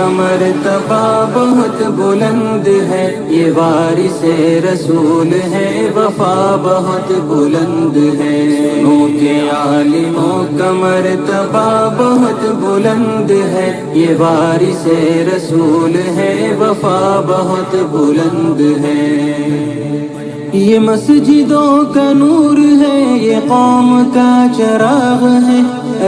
का मर्तबा बहुत बुलंद है, ये वारिस रसूल है, वफा बहुत बुलंद है। सुनो के आलिमों का मर्तबा बहुत बुलंद है, ये वारिस रसूल है, वफा बहुत बुलंद है। ये मस्जिदों का नूर है, ये कौम का चिराग है,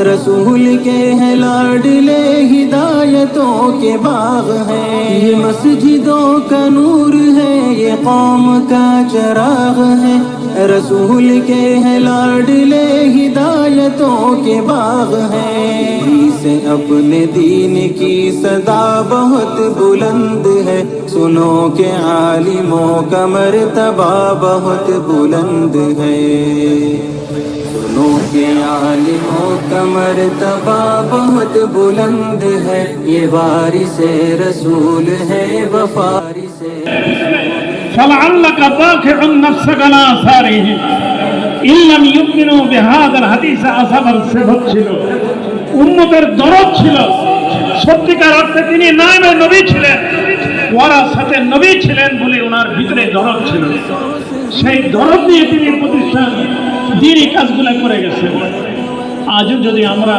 रसूल के हैं लाडले हिदायतों के बाग हैं। ये मस्जिदों का नूर है, ये कौम का चिराग है, रसूल के हैं लाडले हिदायतों के बाग हैं। से अपने दीन की सदा बहुत बुलंद है, सुनो के आलिमों का मर्तबा बहुत बुलंद है। सुनो के आलिमों का मर्तबा बहुत बुलंद है, ये वारिस रसूल है, वफारिस فلعلك باخع نفسك على آثارهم إن لم يؤمنوا بهذا الحديث আসাবার সেবক ছিল, উম্মতের দরদ ছিল। সত্যিকার অর্থে তিনি নামে নবী ছিলেন, ওরা সাথে নবী ছিলেন বলে ওনার ভিতরে দরদ ছিল। সেই দরদ নিয়ে তিনি প্রতিষ্ঠান দ্বীনি কাজগুলো করে গেছেন। আজও যদি আমরা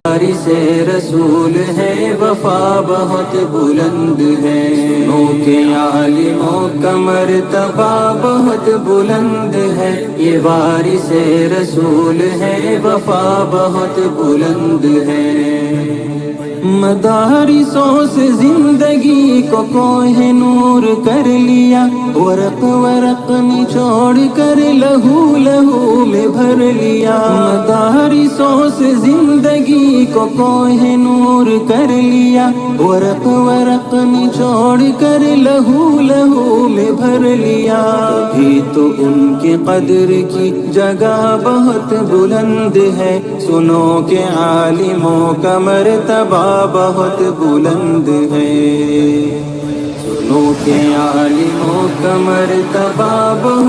वारिस रसूल है, वफा बहुत बुलंद है। सुनो के आलिमों का मर्तबा बहुत बुलंद है, ये वारिस रसूल है, वफा बहुत बुलंद है। मदारिसों से जिंदगी को कोह नूर कर लिया, वरक वरक निचोड़ कर लहू लहू में भर लिया। मदारिसों से जिंदगी को कोह नूर कर लिया, वरक वरक निचोड़ कर लहू लहू में भर लिया। तभी तो उनके कदर की जगह बहुत बुलंद है, सुनो के आलिमों का मर्तबा बहुत बुलंद है। सुनो के आलिमों का मर्तबा बहुत